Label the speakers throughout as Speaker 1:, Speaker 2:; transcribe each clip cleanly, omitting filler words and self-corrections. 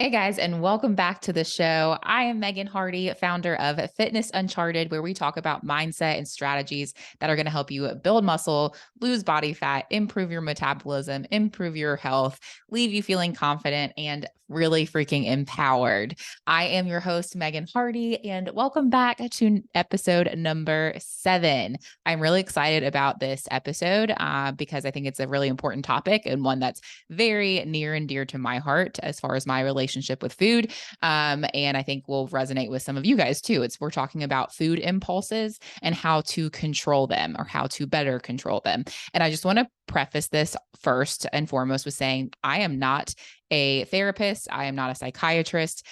Speaker 1: Hey guys, and welcome back to the show. I am Megan Hardy, founder of Fitness Uncharted, where we talk about mindset and strategies that are going to help you build muscle, lose body fat, improve your metabolism, improve your health, leave you feeling confident and really freaking empowered. I am your host, Megan Hardy, and welcome back to episode number 7. I'm really excited about this episode because I think it's a really important topic and one that's very near and dear to my heart as far as my relationship with food. And I think will resonate with some of you guys too. We're talking about food impulses and how to control them or how to better control them. And I just want to preface this first and foremost with saying I am not a therapist. I am not a psychiatrist.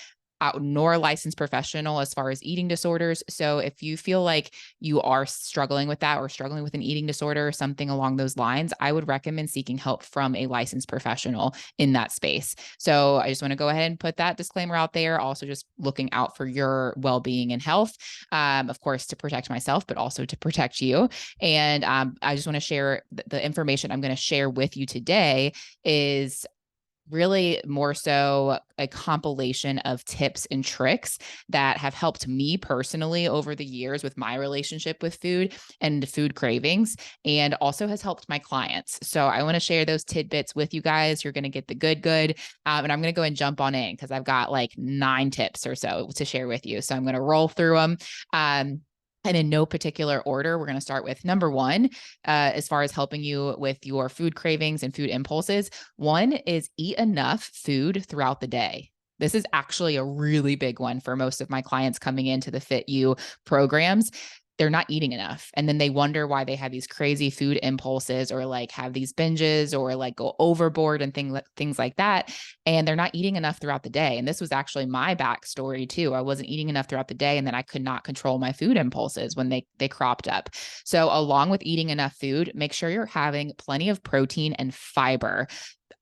Speaker 1: Nor a licensed professional as far as eating disorders. So if you feel like you are struggling with that or struggling with an eating disorder or something along those lines, I would recommend seeking help from a licensed professional in that space. So I just want to go ahead and put that disclaimer out there. Also, just looking out for your well-being and health, of course, to protect myself, but also to protect you. And I just want to share the information I'm going to share with you today is really more so a compilation of tips and tricks that have helped me personally over the years with my relationship with food and food cravings, and also has helped my clients. So I want to share those tidbits with you guys. You're going to get the good. And I'm going to go and jump on in because I've got like 9 tips or so to share with you. So I'm going to roll through them. And in no particular order, we're going to start with number 1, as far as helping you with your food cravings and food impulses. 1 is eat enough food throughout the day. This is actually a really big one for most of my clients coming into the Fit You programs. They're not eating enough. And then they wonder why they have these crazy food impulses or like have these binges or like go overboard and things like that. And they're not eating enough throughout the day. And this was actually my backstory too. I wasn't eating enough throughout the day. And then I could not control my food impulses when they cropped up. So along with eating enough food, make sure you're having plenty of protein and fiber.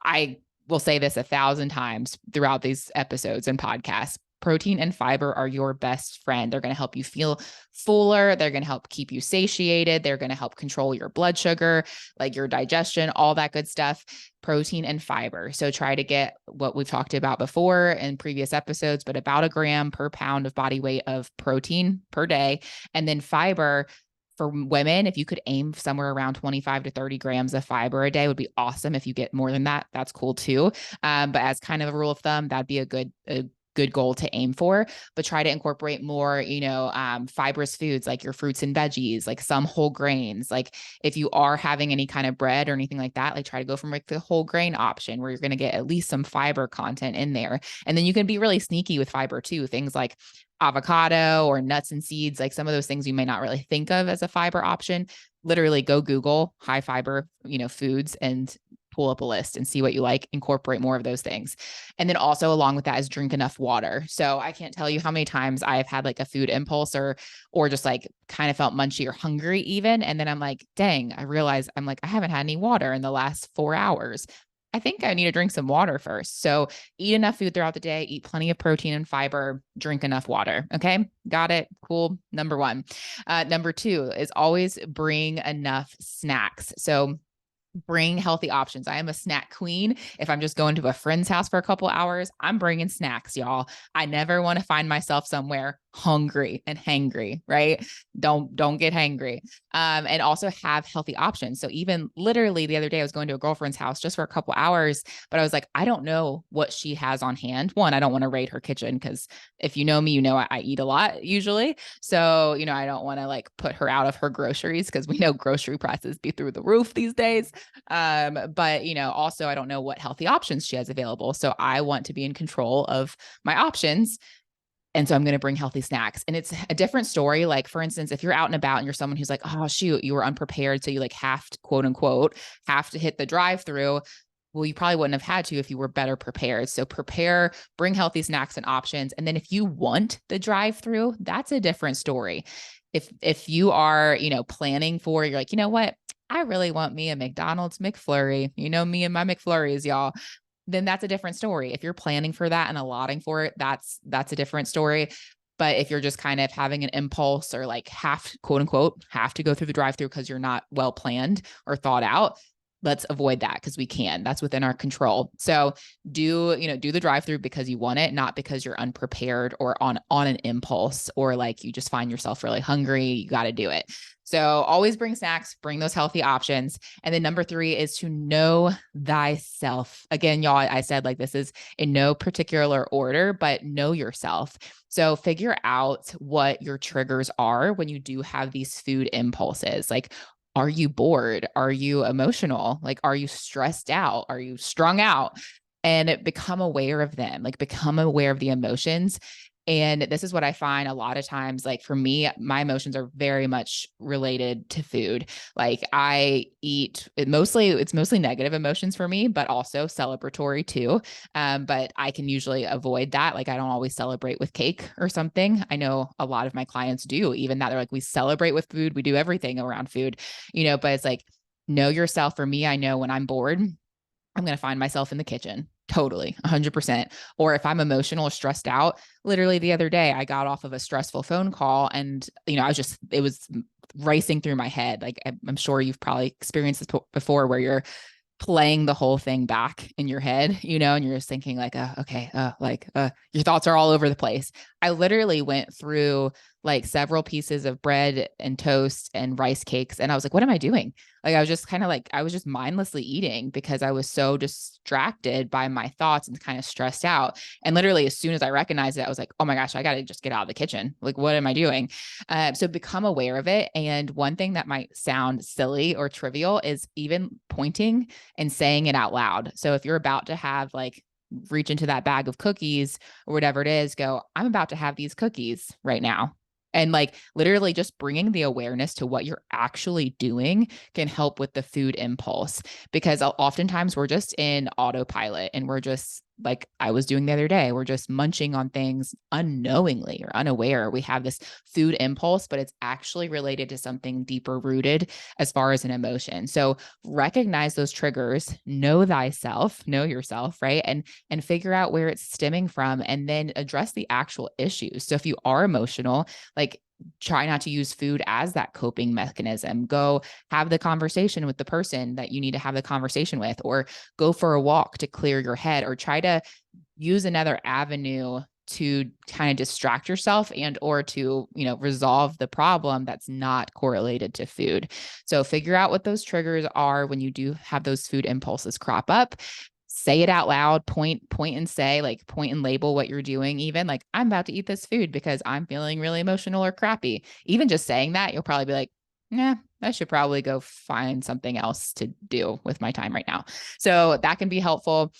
Speaker 1: I will say this 1,000 times throughout these episodes and podcasts. Protein and fiber are your best friend. They're going to help you feel fuller. They're going to help keep you satiated. They're going to help control your blood sugar, like your digestion, all that good stuff. Protein and fiber. So try to get what we've talked about before in previous episodes, but about 1 gram per pound of body weight of protein per day. And then fiber, for women, if you could aim somewhere around 25 to 30 grams of fiber a day would be awesome. If you get more than that, that's cool too. But as kind of a rule of thumb, that'd be a good goal to aim for, but try to incorporate more, fibrous foods like your fruits and veggies, like some whole grains. Like if you are having any kind of bread or anything like that, like try to go from like the whole grain option where you're going to get at least some fiber content in there. And then you can be really sneaky with fiber too. Things like avocado or nuts and seeds, like some of those things you may not really think of as a fiber option. Literally go Google high fiber, foods and pull up a list and see what you like, incorporate more of those things. And then also along with that is drink enough water. So I can't tell you how many times I've had like a food impulse or just like kind of felt munchy or hungry even. And then I'm like, dang, I realize I'm like, I haven't had any water in the last 4 hours. I think I need to drink some water first. So eat enough food throughout the day, eat plenty of protein and fiber, drink enough water. Okay. Got it. Cool. Number 1. Number 2 is always bring enough snacks. So bring healthy options. I am a snack queen. If I'm just going to a friend's house for a couple hours, I'm bringing snacks, y'all. I never want to find myself somewhere hungry and hangry, right? Don't get hangry. And also have healthy options. So even literally the other day, I was going to a girlfriend's house just for a couple hours, but I was like, I don't know what she has on hand. 1, I don't want to raid her kitchen because if you know me, I eat a lot usually. So, I don't want to like put her out of her groceries because we know grocery prices be through the roof these days. But also I don't know what healthy options she has available. So I want to be in control of my options. And so I'm going to bring healthy snacks. And it's a different story. Like, for instance, if you're out and about and you're someone who's like, oh, shoot, you were unprepared. So you like have to, quote unquote, have to hit the drive-through. Well, you probably wouldn't have had to if you were better prepared. So prepare, bring healthy snacks and options. And then if you want the drive-through, that's a different story. If you are, planning for, you're like, you know what? I really want me a McDonald's McFlurry. Me and my McFlurries, y'all. Then that's a different story. If you're planning for that and allotting for it, that's a different story. But if you're just kind of having an impulse or like quote unquote, have to go through the drive-through because you're not well planned or thought out, let's avoid that because we can. That's within our control. So do the drive-through because you want it, not because you're unprepared or on an impulse, or like you just find yourself really hungry. You got to do it. So always bring snacks, bring those healthy options. And then number 3 is to know thyself. Again, y'all, I said like this is in no particular order, but know yourself. So figure out what your triggers are when you do have these food impulses. Like, are you bored? Are you emotional? Like, are you stressed out? Are you strung out? And become aware of them, like become aware of the emotions. And this is what I find a lot of times, like for me, my emotions are very much related to food. Like I eat it's mostly negative emotions for me, but also celebratory too. But I can usually avoid that. Like I don't always celebrate with cake or something. I know a lot of my clients do, even that they're like, we celebrate with food. We do everything around food, but it's like, know yourself. For me, I know when I'm bored, I'm going to find myself in the kitchen. Totally, 100%. Or if I'm emotional or stressed out, literally the other day, I got off of a stressful phone call and, it was racing through my head. Like I'm sure you've probably experienced this before where you're playing the whole thing back in your head, and you're just thinking like, okay, your thoughts are all over the place. I literally went through like several pieces of bread and toast and rice cakes. And I was like, what am I doing? Like, I was just kind of like, I was just mindlessly eating because I was so distracted by my thoughts and kind of stressed out. And literally as soon as I recognized it, I was like, oh my gosh, I got to just get out of the kitchen. Like, what am I doing? So become aware of it. And one thing that might sound silly or trivial is even pointing and saying it out loud. So if you're about to have like, reach into that bag of cookies or whatever it is, go, I'm about to have these cookies right now. And like literally just bringing the awareness to what you're actually doing can help with the food impulse, because oftentimes we're just in autopilot and we're just like I was doing the other day. We're just munching on things unknowingly or unaware. We have this food impulse, but it's actually related to something deeper rooted as far as an emotion. So recognize those triggers, know thyself, know yourself, right? And figure out where it's stemming from, and then address the actual issues. So if you are emotional, like try not to use food as that coping mechanism. Go have the conversation with the person that you need to have the conversation with, or go for a walk to clear your head, or try to use another avenue to kind of distract yourself and or to, resolve the problem that's not correlated to food. So figure out what those triggers are when you do have those food impulses crop up. Say it out loud, point and say, like point and label what you're doing. Even like, I'm about to eat this food because I'm feeling really emotional or crappy. Even just saying that, you'll probably be like, nah, I should probably go find something else to do with my time right now. So that can be helpful.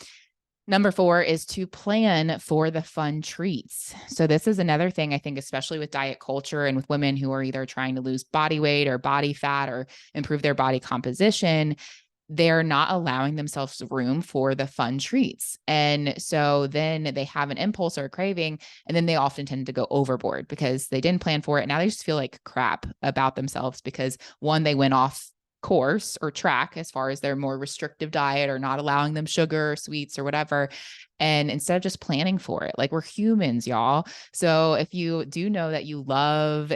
Speaker 1: Number 4 is to plan for the fun treats. So this is another thing I think, especially with diet culture and with women who are either trying to lose body weight or body fat or improve their body composition, they're not allowing themselves room for the fun treats. And so then they have an impulse or a craving, and then they often tend to go overboard because they didn't plan for it. Now they just feel like crap about themselves because one, they went off course or track as far as their more restrictive diet or not allowing them sugar or sweets or whatever. And instead of just planning for it, like we're humans, y'all. So if you do know that you love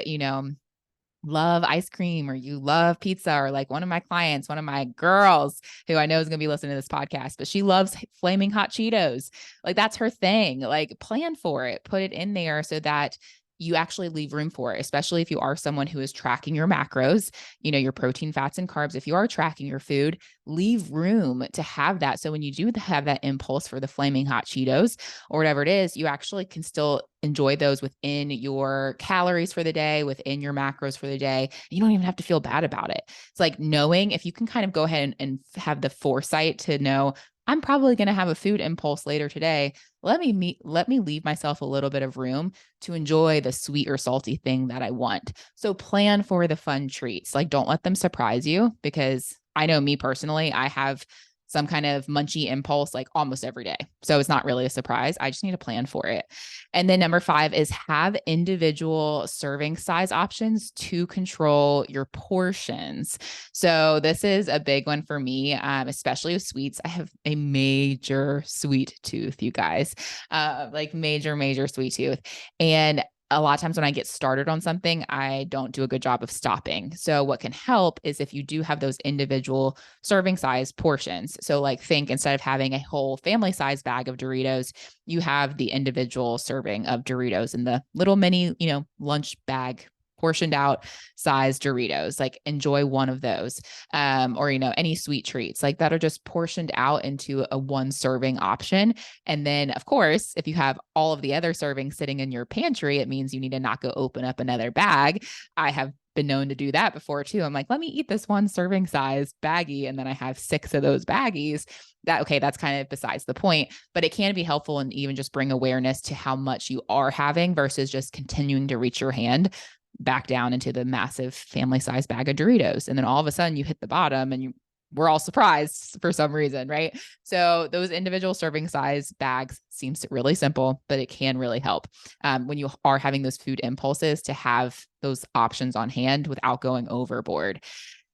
Speaker 1: ice cream or you love pizza, or like one of my clients, one of my girls who I know is going to be listening to this podcast, but she loves flaming hot Cheetos. Like that's her thing. Like plan for it, put it in there so that you actually leave room for it, especially if you are someone who is tracking your macros, your protein, fats, and carbs. If you are tracking your food, leave room to have that. So when you do have that impulse for the flaming hot Cheetos or whatever it is, you actually can still enjoy those within your calories for the day, within your macros for the day. You don't even have to feel bad about it. It's like knowing if you can kind of go ahead and have the foresight to know, I'm probably going to have a food impulse later today. Let me leave myself a little bit of room to enjoy the sweet or salty thing that I want. So plan for the fun treats. Like don't let them surprise you, because I know me personally, I have some kind of munchy impulse like almost every day. So it's not really a surprise. I just need to plan for it. And then number 5 is have individual serving size options to control your portions. So this is a big one for me, especially with sweets. I have a major sweet tooth, you guys, like major sweet tooth. And a lot of times when I get started on something, I don't do a good job of stopping. So what can help is if you do have those individual serving size portions. So like think instead of having a whole family size bag of Doritos, you have the individual serving of Doritos in the little mini, lunch bag portioned out size Doritos. Like enjoy one of those. Or any sweet treats like that are just portioned out into a one serving option. And then, of course, if you have all of the other servings sitting in your pantry, it means you need to not go open up another bag. I have been known to do that before too. I'm like, let me eat this one serving size baggie. And then I have 6 of those baggies. That's kind of besides the point, but it can be helpful and even just bring awareness to how much you are having versus just continuing to reach your hand back down into the massive family size bag of Doritos. And then all of a sudden you hit the bottom and we're all surprised for some reason, right? So those individual serving size bags seems really simple, but it can really help when you are having those food impulses to have those options on hand without going overboard.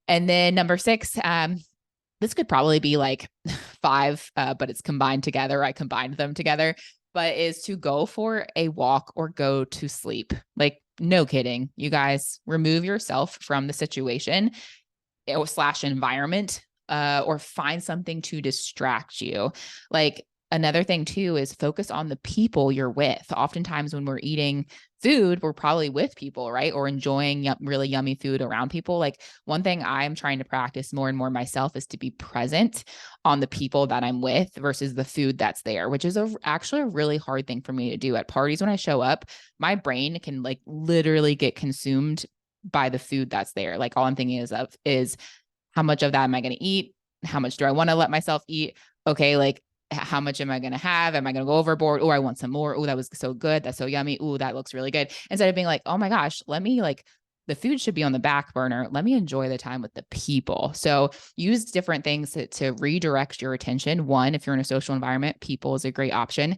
Speaker 1: And then number 6, this could probably be like 5, but it's combined together. I combined them together, but is to go for a walk or go to sleep. Like, no kidding, you guys, remove yourself from the situation or / environment, or find something to distract you. Like another thing too is focus on the people you're with. Oftentimes when we're eating food, we're probably with people, right? Or enjoying really yummy food around people. Like one thing I'm trying to practice more and more myself is to be present on the people that I'm with versus the food that's there, which is actually a really hard thing for me to do at parties. When I show up, my brain can like literally get consumed by the food that's there. Like all I'm thinking is how much of that am I going to eat? How much do I want to let myself eat? Okay, like how much am I going to have? Am I going to go overboard? Oh, I want some more. Oh, that was so good. That's so yummy. Oh, that looks really good. Instead of being like, oh my gosh, the food should be on the back burner. Let me enjoy the time with the people. So use different things to redirect your attention. One, if you're in a social environment, people is a great option.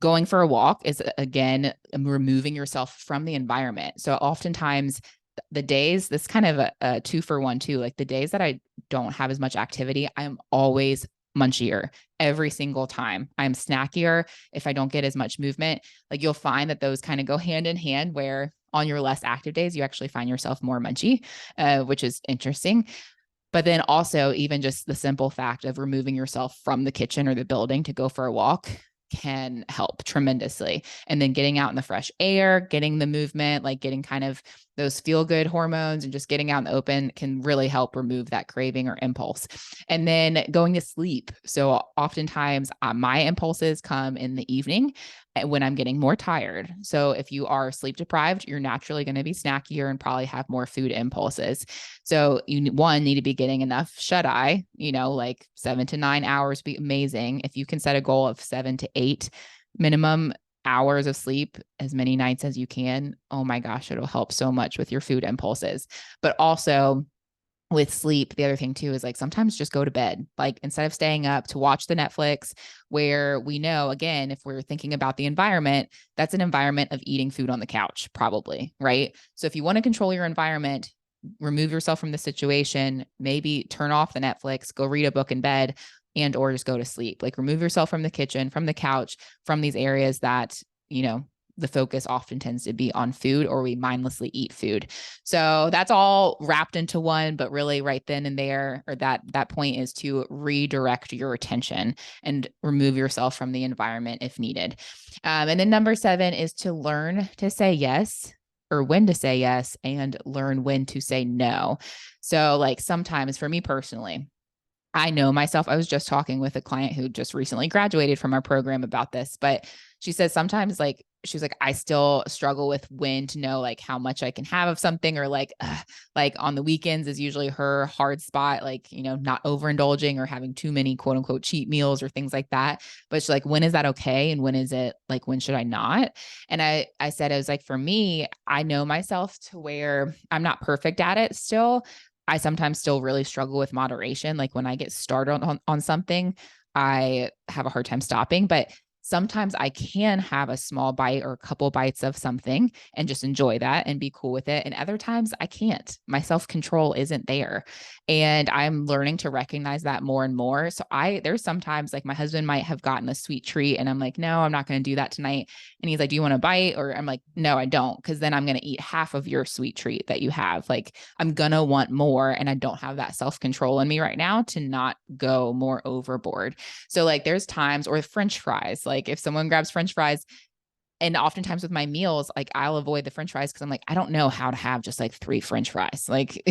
Speaker 1: Going for a walk is, again, removing yourself from the environment. So oftentimes the days, this kind of a 2-for-1 too, like the days that I don't have as much activity, I'm always munchier every single time. I'm snackier if I don't get as much movement. Like you'll find that those kind of go hand in hand where on your less active days, you actually find yourself more munchy, which is interesting. But then also even just the simple fact of removing yourself from the kitchen or the building to go for a walk can help tremendously. And then getting out in the fresh air, getting the movement, like getting kind of those feel good hormones and just getting out in the open can really help remove that craving or impulse. And then going to sleep. So oftentimes my impulses come in the evening when I'm getting more tired. So if you are sleep deprived, you're naturally going to be snackier and probably have more food impulses. So you need to be getting enough shut eye, like 7 to 9 hours be amazing. If you can set a goal of 7 to 8 minimum hours of sleep, as many nights as you can, oh my gosh, it'll help so much with your food impulses. But also with sleep, the other thing too is like sometimes just go to bed. Like instead of staying up to watch the Netflix, where we know, again, if we're thinking about the environment, that's an environment of eating food on the couch, probably, right? So if you want to control your environment, remove yourself from the situation, maybe turn off the Netflix, go read a book in bed, and or just go to sleep. Like remove yourself from the kitchen, from the couch, from these areas that, the focus often tends to be on food, or we mindlessly eat food. So that's all wrapped into one, but really right then and there, or that point is to redirect your attention and remove yourself from the environment if needed. And then number 7 is to learn to say yes, or when to say yes, and learn when to say no. So like sometimes for me personally, I know myself. I was just talking with a client who just recently graduated from our program about this, but she says sometimes she's like, I still struggle with when to know like how much I can have of something, or like on the weekends is usually her hard spot, like, not overindulging or having too many quote unquote cheat meals or things like that. But she's like, when is that okay? And when is it like, when should I not? And I said, it was like, for me, I know myself to where I'm not perfect at it still. I sometimes still really struggle with moderation. Like when I get started on something, I have a hard time stopping, but sometimes I can have a small bite or a couple bites of something and just enjoy that and be cool with it. And other times I can't. My self-control isn't there. And I'm learning to recognize that more and more. So there's sometimes like my husband might have gotten a sweet treat and I'm like, no, I'm not going to do that tonight. And he's like, do you want to bite? Or I'm like, no, I don't. Cause then I'm going to eat half of your sweet treat that you have. Like I'm going to want more. And I don't have that self-control in me right now to not go more overboard. So like there's times, or French fries, like if someone grabs French fries, and oftentimes with my meals, like I'll avoid the French fries because I'm like, I don't know how to have just like 3 French fries. Like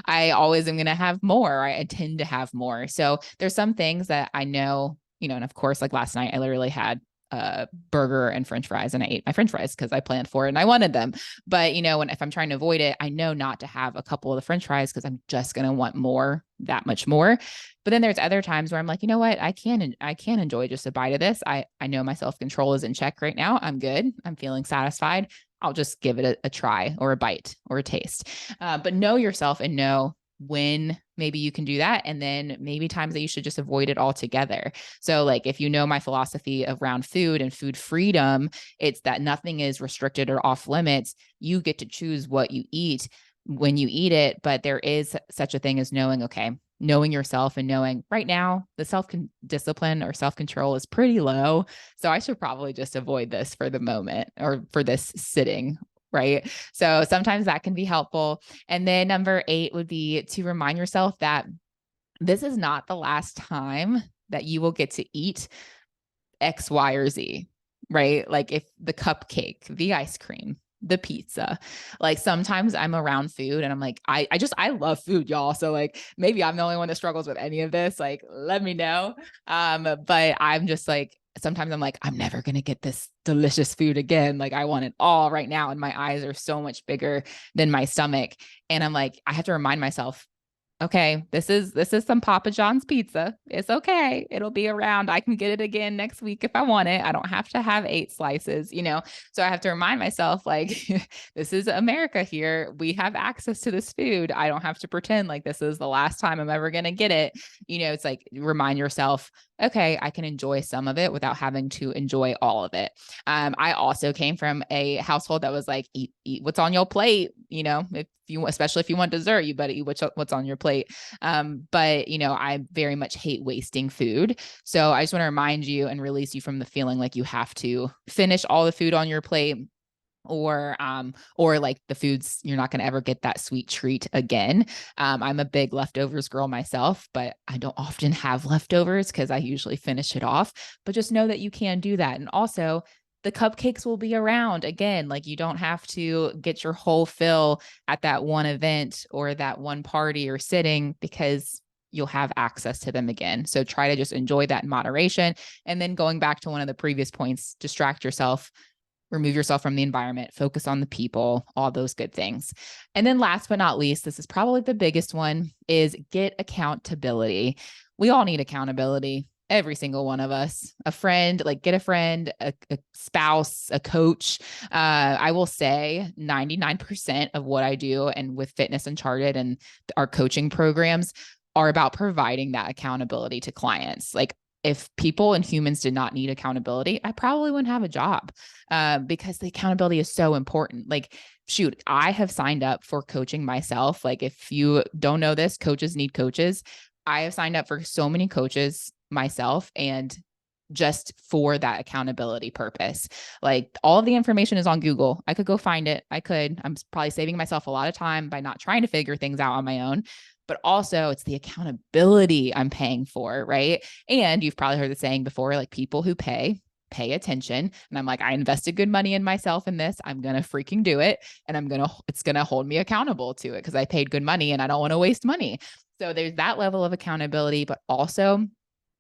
Speaker 1: I always am going to have more. I tend to have more. So there's some things that I know, and of course, like last night, I literally had a burger and French fries and I ate my French fries because I planned for it and I wanted them. But if I'm trying to avoid it, I know not to have a couple of the French fries because I'm just going to want more, that much more. But then there's other times where I'm like, you know what? I can enjoy just a bite of this. I know my self-control is in check right now. I'm good. I'm feeling satisfied. I'll just give it a try or a bite or a taste. But know yourself and know when maybe you can do that. And then maybe times that you should just avoid it altogether. So like, if you know my philosophy around food and food freedom, it's that nothing is restricted or off limits. You get to choose what you eat when you eat it. But there is such a thing as knowing yourself and knowing right now the self-discipline or self-control is pretty low. So I should probably just avoid this for the moment or for this sitting. Right. So sometimes that can be helpful. And then number 8 would be to remind yourself that this is not the last time that you will get to eat X, Y, or Z, right? Like if the cupcake, the ice cream, the pizza, like sometimes I'm around food and I'm like, I love food, y'all. So like, maybe I'm the only one that struggles with any of this. Like, let me know. But I'm just like, sometimes I'm like, I'm never going to get this delicious food again. Like I want it all right now. And my eyes are so much bigger than my stomach. And I'm like, I have to remind myself, okay, this is some Papa John's pizza. It's okay. It'll be around. I can get it again next week if I want it. I don't have to have 8 slices. So I have to remind myself like this is America here. We have access to this food. I don't have to pretend like this is the last time I'm ever going to get it. It's like remind yourself, okay, I can enjoy some of it without having to enjoy all of it. I also came from a household that was like, eat what's on your plate. Especially if you want dessert, you better eat what's on your plate. But I very much hate wasting food. So I just want to remind you and release you from the feeling like you have to finish all the food on your plate, or like the foods, you're not going to ever get that sweet treat again. I'm a big leftovers girl myself, but I don't often have leftovers because I usually finish it off. But just know that you can do that. And also, the cupcakes will be around again. Like you don't have to get your whole fill at that one event or that one party or sitting because you'll have access to them again. So try to just enjoy that in moderation. And then going back to one of the previous points, distract yourself, remove yourself from the environment, focus on the people, all those good things. And then last but not least, this is probably the biggest one, is get accountability. We all need accountability. Every single one of us, a friend, like get a friend, a spouse, a coach. I will say 99% of what I do and with Fitness Uncharted and our coaching programs are about providing that accountability to clients. Like if people and humans did not need accountability, I probably wouldn't have a job because the accountability is so important. Like, shoot, I have signed up for coaching myself. Like if you don't know this, coaches need coaches. I have signed up for so many coaches myself, and just for that accountability purpose. Like all of the information is on Google. I could go find it. I'm probably saving myself a lot of time by not trying to figure things out on my own. But also it's the accountability I'm paying for, right? And you've probably heard the saying before, like people who pay attention. And I'm like, I invested good money in myself in this. I'm going to freaking do it. And it's going to hold me accountable to it because I paid good money and I don't want to waste money. So there's that level of accountability, but also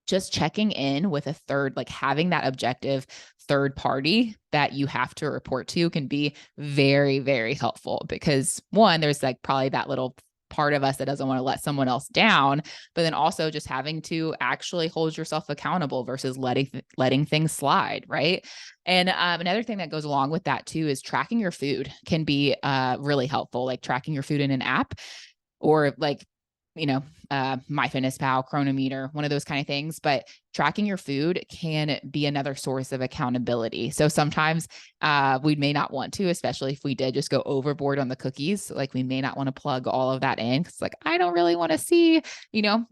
Speaker 1: just checking in with a third, like having that objective third party that you have to report to can be very, very helpful because one, there's like probably that little part of us that doesn't want to let someone else down, but then also just having to actually hold yourself accountable versus letting things slide. Right. And another thing that goes along with that too is tracking your food can be really helpful, like tracking your food in an app or like MyFitnessPal, Chronometer, one of those kind of things. But tracking your food can be another source of accountability. So sometimes we may not want to, especially if we did just go overboard on the cookies. Like we may not want to plug all of that in because, like, I don't really want to see,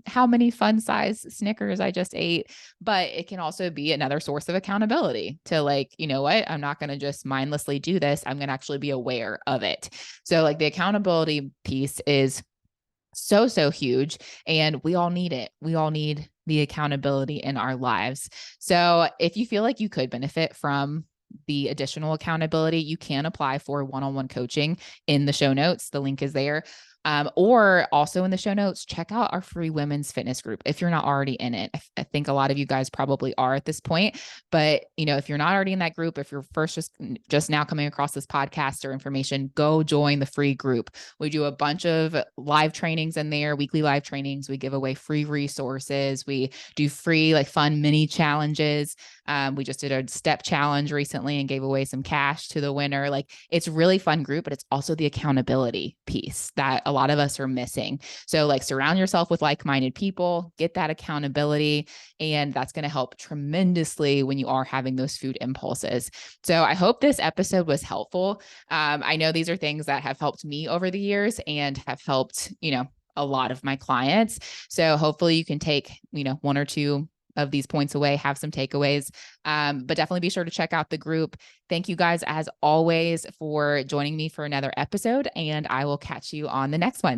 Speaker 1: how many fun size Snickers I just ate. But it can also be another source of accountability to, like, you know what? I'm not going to just mindlessly do this. I'm going to actually be aware of it. So, like, the accountability piece is so huge, and we all need it. We all need the accountability in our lives. So if you feel like you could benefit from the additional accountability, you can apply for one-on-one coaching in the show notes. The link is there. Or also in the show notes, check out our free women's fitness group if you're not already in it. I think a lot of you guys probably are at this point, but if you're not already in that group, if you're just now coming across this podcast or information, go join the free group. We do a bunch of live trainings in there, weekly live trainings. We give away free resources. We do free, like, fun mini challenges. We just did a step challenge recently and gave away some cash to the winner. Like, it's a really fun group, but it's also the accountability piece that a lot of us are missing. So, like, surround yourself with like-minded people, get that accountability, and that's going to help tremendously when you are having those food impulses. So I hope this episode was helpful. I know these are things that have helped me over the years and have helped, a lot of my clients. So hopefully you can take, one or two of these points away, have some takeaways, but definitely be sure to check out the group. Thank you guys, as always, for joining me for another episode, and I will catch you on the next one.